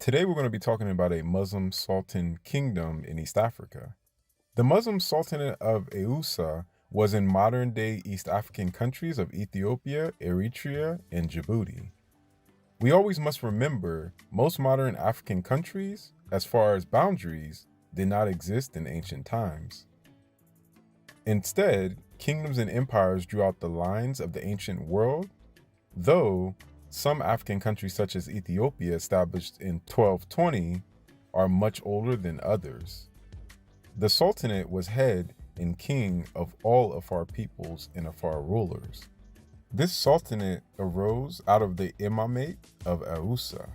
Today we're going to be talking about a Muslim Sultan kingdom in East Africa. The Muslim Sultanate of Awsa was in modern-day East African countries of Ethiopia, Eritrea, and Djibouti. We always must remember most modern African countries, as far as boundaries, did not exist in ancient times. Instead, kingdoms and empires drew out the lines of the ancient world, though some African countries such as Ethiopia, established in 1220, are much older than others. The Sultanate was head and king of all Afar peoples and Afar rulers. This Sultanate arose out of the Imamate of Awsa.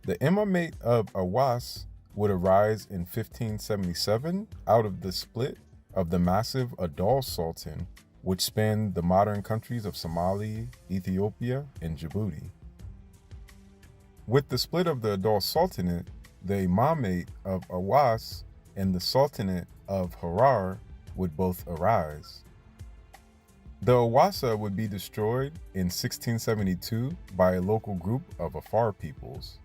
The Imamate of Awsa would arise in 1577 out of the split of the massive Adal Sultan, which spanned the modern countries of Somalia, Ethiopia, and Djibouti. With the split of the Adal Sultanate, the Imamate of Awsa and the Sultanate of Harar would both arise. The Awsa would be destroyed in 1672 by a local group of Afar peoples.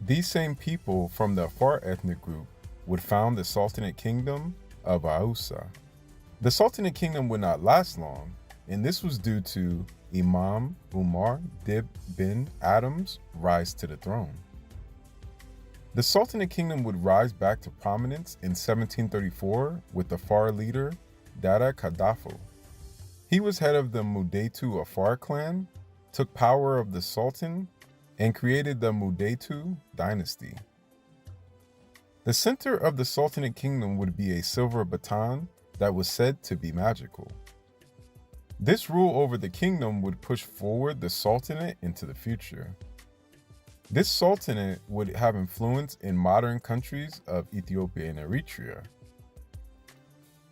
These same people from the Afar ethnic group would found the Sultanate Kingdom of Awsa. The Sultanate Kingdom would not last long, and this was due to Imam Umar Dib bin Adam's rise to the throne. The Sultanate Kingdom would rise back to prominence in 1734 with the Afar leader Dada Kadafo. He was head of the Mudaitu Afar clan, took power of the Sultan, and created the Mudaitu dynasty. The center of the Sultanate Kingdom would be a silver baton that was said to be magical. This rule over the kingdom would push forward the Sultanate into the future. This Sultanate would have influence in modern countries of Ethiopia and Eritrea.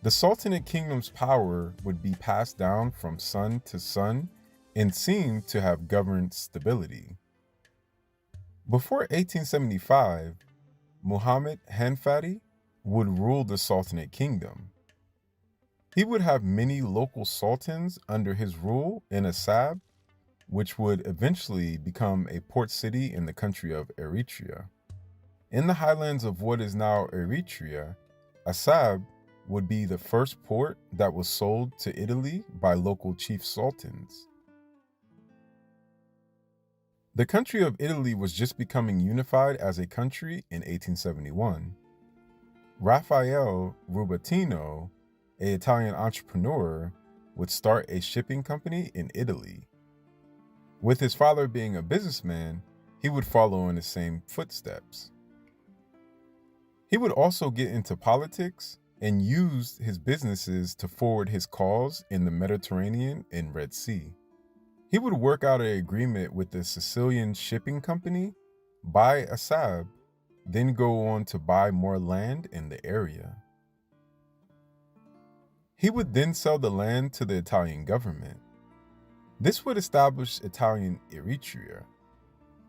The Sultanate Kingdom's power would be passed down from son to son and seemed to have governed stability. Before 1875, Muhammad Hanfati would rule the Sultanate Kingdom. He would have many local sultans under his rule in Assab, which would eventually become a port city in the country of Eritrea. In the highlands of what is now Eritrea, Assab would be the first port that was sold to Italy by local chief sultans. The country of Italy was just becoming unified as a country in 1871. Raphael Rubatino, an Italian entrepreneur, would start a shipping company in Italy. With his father being a businessman, he would follow in the same footsteps. He would also get into politics and used his businesses to forward his cause in the Mediterranean and Red Sea. He would work out an agreement with the Sicilian shipping company, buy Assab, then go on to buy more land in the area. He would then sell the land to the Italian government. This would establish Italian Eritrea.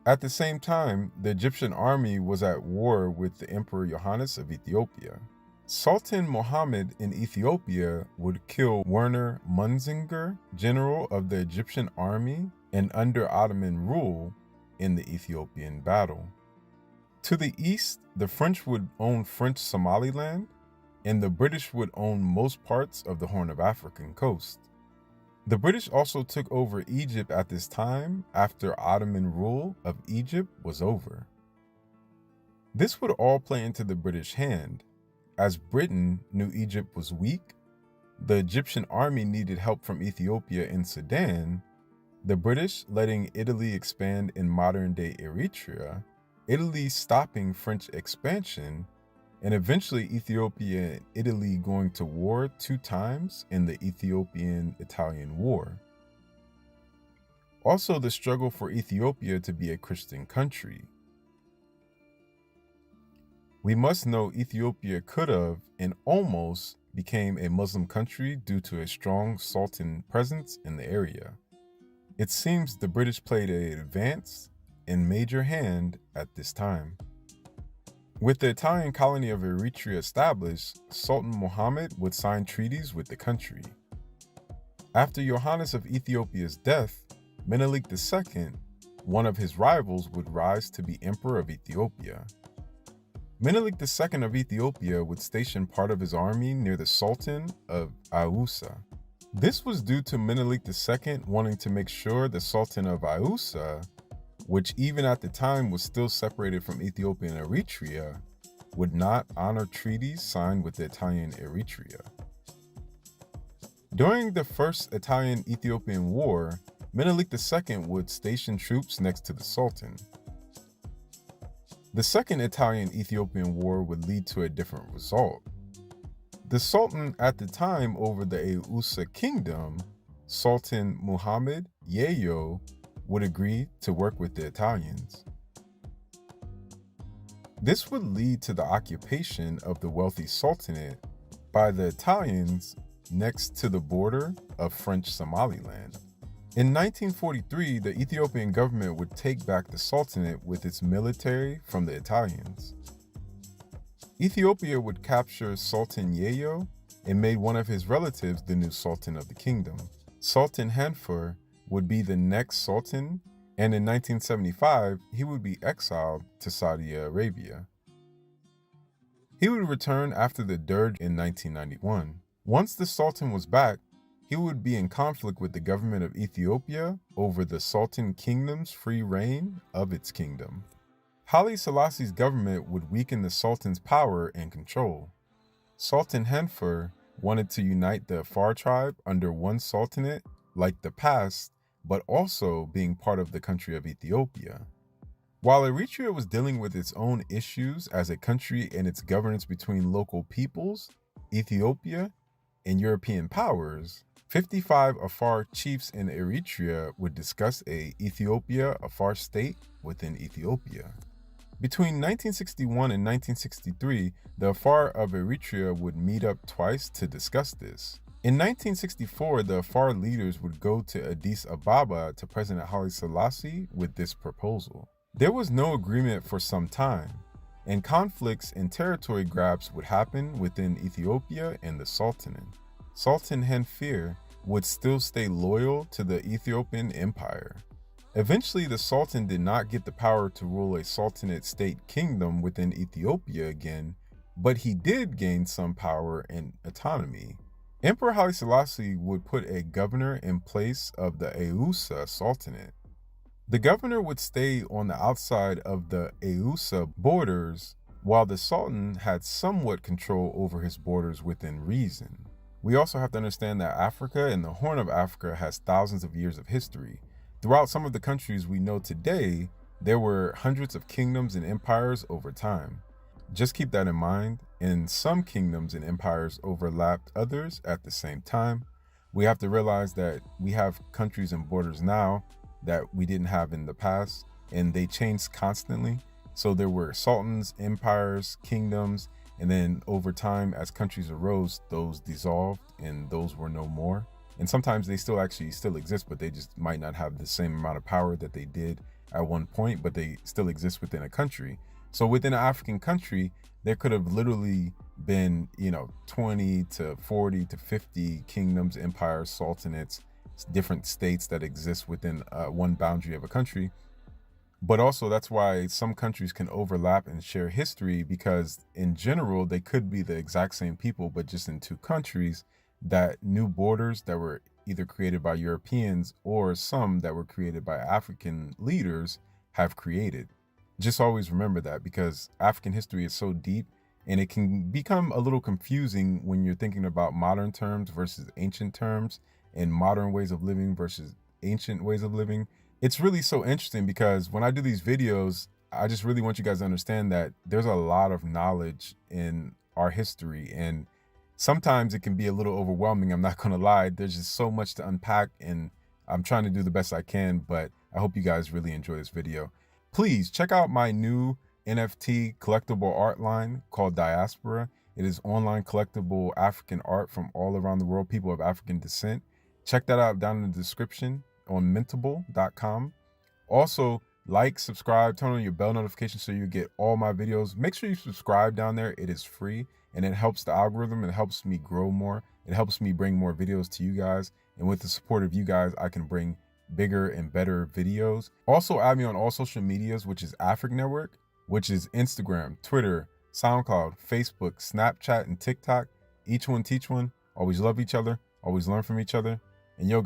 At the same time, the Egyptian army was at war with the Emperor Yohannes of Ethiopia. Sultan Muhammad in Ethiopia would kill Werner Munzinger, general of the Egyptian army and under Ottoman rule, in the Ethiopian battle. To the east, the French would own French Somaliland, and the British would own most parts of the Horn of African coast. The British also took over Egypt at this time after Ottoman rule of Egypt was over. This would all play into the British hand. As Britain knew Egypt was weak, the Egyptian army needed help from Ethiopia and Sudan, the British letting Italy expand in modern-day Eritrea, Italy stopping French expansion, and eventually Ethiopia and Italy going to war 2 times in the Ethiopian-Italian War. Also, the struggle for Ethiopia to be a Christian country. We must know Ethiopia could have and almost became a Muslim country due to a strong Sultan presence in the area. It seems the British played an advanced and major hand at this time. With the Italian colony of Eritrea established, Sultan Muhammad would sign treaties with the country. After Yohannes of Ethiopia's death, Menelik II one of his rivals would rise to be Emperor of Ethiopia. Menelik II of Ethiopia would station part of his army near the Sultan of Awsa. This was due to Menelik II wanting to make sure the Sultan of Awsa, which even at the time was still separated from Ethiopia and Eritrea, would not honor treaties signed with the Italian Eritrea. During the First Italian-Ethiopian War, Menelik II would station troops next to the Sultan. The Second Italian-Ethiopian War would lead to a different result. The Sultan at the time over the Awsa kingdom, Sultan Muhammad Yayo, would agree to work with the Italians. This would lead to the occupation of the wealthy Sultanate by the Italians next to the border of French Somaliland. In 1943, the Ethiopian government would take back the Sultanate with its military from the Italians. Ethiopia would capture Sultan Yayo and made one of his relatives the new Sultan of the kingdom. Sultan Hanfur would be the next Sultan, and in 1975, he would be exiled to Saudi Arabia. He would return after the Derg in 1991. Once the Sultan was back, he would be in conflict with the government of Ethiopia over the Sultan Kingdom's free reign of its kingdom. Haile Selassie's government would weaken the Sultan's power and control. Sultan Hanfur wanted to unite the Afar tribe under one sultanate like the past, but also being part of the country of Ethiopia. While Eritrea was dealing with its own issues as a country and its governance between local peoples, Ethiopia, and European powers, 55 Afar chiefs in Eritrea would discuss a Ethiopia-Afar state within Ethiopia. Between 1961 and 1963, the Afar of Eritrea would meet up twice to discuss this. In 1964, the Afar leaders would go to Addis Ababa to President Haile Selassie with this proposal. There was no agreement for some time, and conflicts and territory grabs would happen within Ethiopia and the Sultanate. Sultan Hanfur would still stay loyal to the Ethiopian Empire. Eventually, the Sultan did not get the power to rule a Sultanate state kingdom within Ethiopia again, but he did gain some power and autonomy. Emperor Haile Selassie would put a governor in place of the Awsa Sultanate. The governor would stay on the outside of the Awsa borders, while the Sultan had somewhat control over his borders within reason. We also have to understand that Africa and the Horn of Africa has thousands of years of history. Throughout some of the countries we know today, there were hundreds of kingdoms and empires over time. Just keep that in mind, and some kingdoms and empires overlapped others at the same time. We have to realize that we have countries and borders now that we didn't have in the past, and they changed constantly. So there were sultans, empires, kingdoms, and then over time, as countries arose, those dissolved and those were no more. And sometimes they still exist, but they just might not have the same amount of power that they did at one point, but they still exist within a country. So within an African country, there could have literally been, 20 to 40 to 50 kingdoms, empires, sultanates, different states that exist within one boundary of a country. But also that's why some countries can overlap and share history, because in general, they could be the exact same people, but just in two countries, that new borders that were either created by Europeans or some that were created by African leaders have created. Just always remember that, because African history is so deep and it can become a little confusing when you're thinking about modern terms versus ancient terms and modern ways of living versus ancient ways of living. It's really so interesting because when I do these videos, I just really want you guys to understand that there's a lot of knowledge in our history, and sometimes it can be a little overwhelming. I'm not going to lie. There's just so much to unpack, and I'm trying to do the best I can, but I hope you guys really enjoy this video. Please check out my new NFT collectible art line called Diaspora. It is online collectible African art from all around the world, people of African descent. Check that out down in the description on mintable.com. Also, like, subscribe, turn on your bell notifications so you get all my videos. Make sure you subscribe down there. It is free, and it helps the algorithm. It helps me grow more. It helps me bring more videos to you guys. And with the support of you guys, I can bring bigger and better videos. Also add me on all social medias, which is Afric Network, which is Instagram, Twitter, SoundCloud, Facebook, Snapchat, and TikTok. Each one teach one. Always love each other. Always learn from each other. And yo,